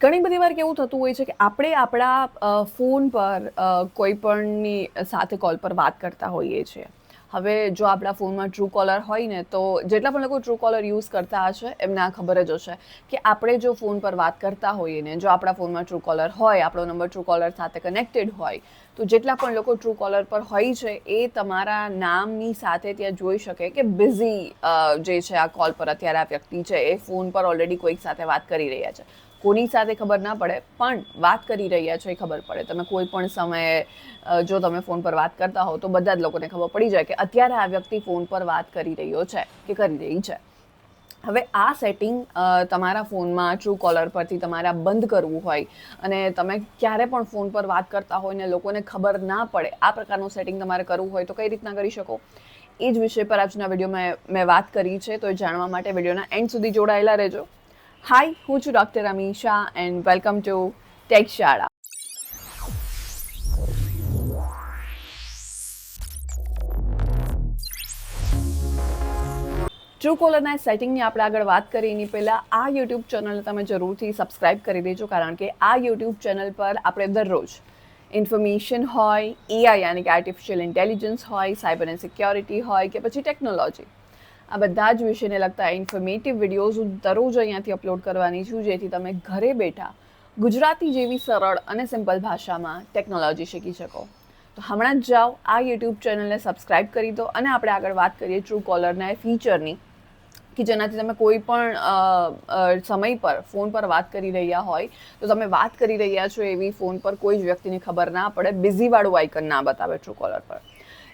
ઘણી બધી વાર કેવું થતું હોય છે કે આપણે આપણા ફોન પર કોઈ પણની સાથે કોલ પર વાત કરતા હોઈએ છીએ. હવે જો આપણા ફોનમાં ટ્રુ કોલર હોય ને તો જેટલા પણ લોકો ટ્રુ કોલર યુઝ કરતા હશે એમને આ ખબર જ હશે કે આપણે જો ફોન પર વાત કરતા હોઈએ ને જો આપણા ફોનમાં ટ્રુ કોલર હોય, આપણો નંબર ટ્રુ કોલર સાથે કનેક્ટેડ હોય, તો જેટલા પણ લોકો ટ્રુ કોલર પર હોય છે એ તમારા નામની સાથે ત્યાં જોઈ શકે કે બિઝી જે છે આ કોલ પર અત્યારે આ વ્યક્તિ છે એ ફોન પર ઓલરેડી કોઈક સાથે વાત કરી રહ્યા છે. કોની સાથે ખબર ના પડે પણ વાત કરી રહ્યા છો એ ખબર પડે. તમે કોઈ પણ સમયે જો તમે ફોન પર વાત કરતા હો તો બધા જ લોકોને ખબર પડી જાય કે અત્યારે આ વ્યક્તિ ફોન પર વાત કરી રહ્યો છે કે કરી રહી છે. હવે આ સેટિંગ તમારા ફોનમાં ટ્રુ કોલર પરથી તમારે બંધ કરવું હોય અને તમે ક્યારે પણ ફોન પર વાત કરતા હોય ને લોકોને ખબર ના પડે આ પ્રકારનું સેટિંગ તમારે કરવું હોય તો કઈ રીતના કરી શકો એ જ વિષય પર આજના વિડીયોમાં મેં વાત કરી છે. તો એ જાણવા માટે વિડીયોના એન્ડ સુધી જોડાયેલા રહેજો. હાય, હું છું doctor Amisha and welcome to take શાળા. ટ્રુ કોલરના સેટિંગની આપણે આગળ વાત કરીએ એની પહેલાં આ યુટ્યુબ ચેનલને તમે જરૂરથી સબસ્ક્રાઈબ કરી દેજો, કારણ કે આ યુટ્યુબ ચેનલ પર આપણે દરરોજ ઇન્ફોર્મેશન હોય, એઆઈ યાની કે આર્ટિફિશિયલ ઇન્ટેલિજન્સ હોય, સાયબર એન્ડ સિક્યોરિટી હોય કે પછી ટેકનોલોજી, આ બધા જ વિષયને લગતા ઇન્ફોર્મેટિવ વિડીયોઝ હું દરરોજ અહીંયાથી અપલોડ કરવાની છું, જેથી તમે ઘરે બેઠા ગુજરાતી જેવી સરળ અને સિમ્પલ ભાષામાં ટેકનોલોજી શીખી શકો. તો હમણાં જ જાઓ, આ યુટ્યુબ ચેનલને સબસ્ક્રાઈબ કરી દો અને આપણે આગળ વાત કરીએ ટ્રુ કોલરના એ ફીચરની કે જેનાથી તમે કોઈ પણ સમય પર ફોન પર વાત કરી રહ્યા હોય તો તમે વાત કરી રહ્યા છો એવી ફોન પર કોઈ જ વ્યક્તિને ખબર ના પડે, બિઝીવાળું આઇકન ના બતાવે ટ્રુ કોલર પર.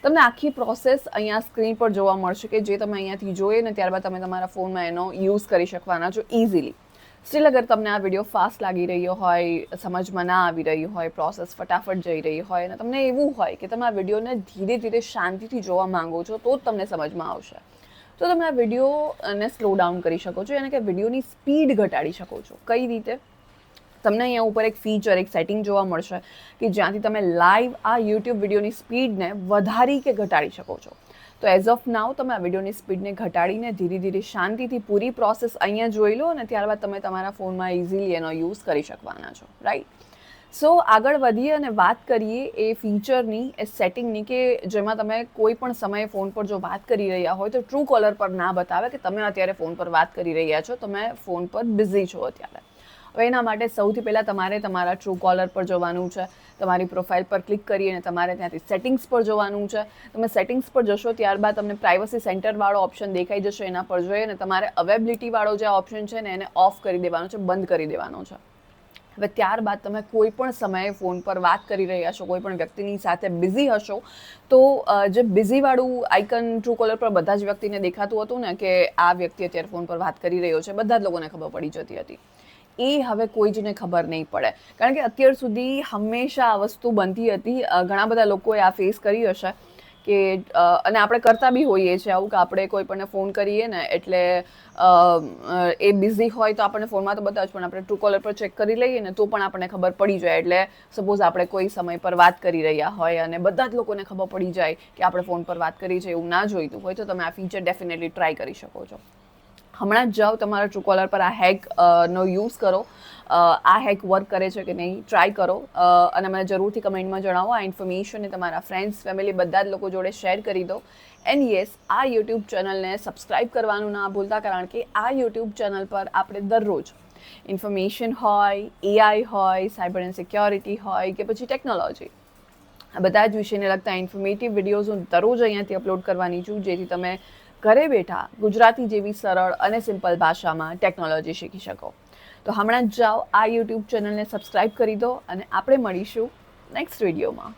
તમને આખી પ્રોસેસ અહીંયા સ્ક્રીન પર જોવા મળશે કે જે તમે અહીંયાથી જોઈએ ને ત્યારબાદ તમે તમારા ફોનમાં એનો યુઝ કરી શકવાના છો ઇઝીલી. સ્ટીલ અગર તમને આ વિડીયો ફાસ્ટ લાગી રહ્યો હોય, સમજમાં ના આવી રહ્યું હોય, પ્રોસેસ ફટાફટ જઈ રહી હોય અને તમને એવું હોય કે તમે આ વિડીયોને ધીરે ધીરે શાંતિથી જોવા માંગો છો તો જ તમને સમજમાં આવશે, તો તમે આ વિડીયોને સ્લો ડાઉન કરી શકો છો, એટલે કે વિડીયોની સ્પીડ ઘટાડી શકો છો. કઈ રીતે? તમને અહીંયા ઉપર એક ફીચર, એક સેટિંગ જોવા મળશે કે જ્યાંથી તમે લાઈવ આ યુટ્યુબ વિડીયોની સ્પીડને વધારી કે ઘટાડી શકો છો. તો એઝ ઓફ નાઉ તમે આ વિડીયોની સ્પીડને ઘટાડીને ધીરે ધીરે શાંતિથી પૂરી પ્રોસેસ અહીંયા જોઈ લો અને ત્યારબાદ તમે તમારા ફોનમાં ઇઝીલી એનો યુઝ કરી શકવાના છો, રાઈટ? સો આગળ વધીએ અને વાત કરીએ એ ફીચરની, એ સેટિંગની કે જેમાં તમે કોઈ પણ સમયે ફોન પર જો વાત કરી રહ્યા હોય તો ટ્રુ કોલર પર ના બતાવે કે તમે અત્યારે ફોન પર વાત કરી રહ્યા છો, તમે ફોન પર બિઝી છો અત્યારે. હવે એના માટે સૌથી પહેલાં તમારે તમારા ટ્રુ કોલર પર જવાનું છે, તમારી પ્રોફાઇલ પર ક્લિક કરી અને તમારે ત્યાંથી સેટિંગ્સ પર જવાનું છે. તમે સેટિંગ્સ પર જશો ત્યારબાદ તમને પ્રાઇવસી સેન્ટરવાળો ઓપ્શન દેખાઈ જશે, એના પર જોઈએ અને તમારે અવેબિલિટીવાળો જે ઓપ્શન છે ને એને ઓફ કરી દેવાનો છે, બંધ કરી દેવાનો છે. હવે ત્યારબાદ તમે કોઈ પણ સમયે ફોન પર વાત કરી રહ્યા છો, કોઈ પણ વ્યક્તિની સાથે બિઝી હશો તો જે બિઝીવાળું આઇકન ટ્રુ કોલર પર બધા જ વ્યક્તિને દેખાતું હતું ને કે આ વ્યક્તિ અત્યારે ફોન પર વાત કરી રહ્યો છે, બધા જ લોકોને ખબર પડી જતી હતી. એ હવે કોઈ જને ખબર નહીં પડે, કારણ કે અત્યાર સુધી હંમેશા આ વસ્તુ બનતી હતી. ઘણા બધા લોકોએ આ ફેસ કરી હશે કે અને આપણે કરતા બી હોઈએ છીએ આવું કે આપણે કોઈ પણ ફોન કરીએ ને એટલે એ બિઝી હોય તો આપણને ફોનમાં તો બધા જ, પણ આપણે ટ્રુ કોલર પર ચેક કરી લઈએ ને તો પણ આપણને ખબર પડી જાય. એટલે સપોઝ આપણે કોઈ સમય પર વાત કરી રહ્યા હોય અને બધા જ લોકોને ખબર પડી જાય કે આપણે ફોન પર વાત કરી છે એવું ના જોઈતું હોય તો તમે આ ફીચર ડેફિનેટલી ટ્રાય કરી શકો છો. હમણાં જ જાઓ, તમારા ટ્રુ કોલર પર આ હેક નો યુઝ કરો. આ હેક વર્ક કરે છે કે નહીં ટ્રાય કરો અને મને જરૂરથી કમેન્ટમાં જણાવો. આ ઇન્ફોર્મેશનને તમારા ફ્રેન્ડ્સ, ફેમિલી બધા જ લોકો જોડે શેર કરી દો. એન્ડ યસ, આ યુટ્યુબ ચેનલને સબસ્ક્રાઈબ કરવાનું ના ભૂલતા, કારણ કે આ યુટ્યુબ ચેનલ પર આપણે દરરોજ ઇન્ફોર્મેશન હોય, એઆઈ હોય, સાયબર એન્ડ સિક્યોરિટી હોય કે પછી ટેકનોલોજી, આ બધા જ વિષયને લગતા ઇન્ફોર્મેટિવ વિડીયોઝ હું દરરોજ અહીંયાથી અપલોડ કરવાની છું, જેથી તમે ઘરે બેઠા ગુજરાતી જેવી સરળ અને સિમ્પલ ભાષામાં ટેકનોલોજી શીખી શકો. તો હમણાં જ જાઓ, આ યુટ્યુબ ચેનલને સબસ્ક્રાઈબ કરી દો અને આપણે મળીશું નેક્સ્ટ વિડીયોમાં.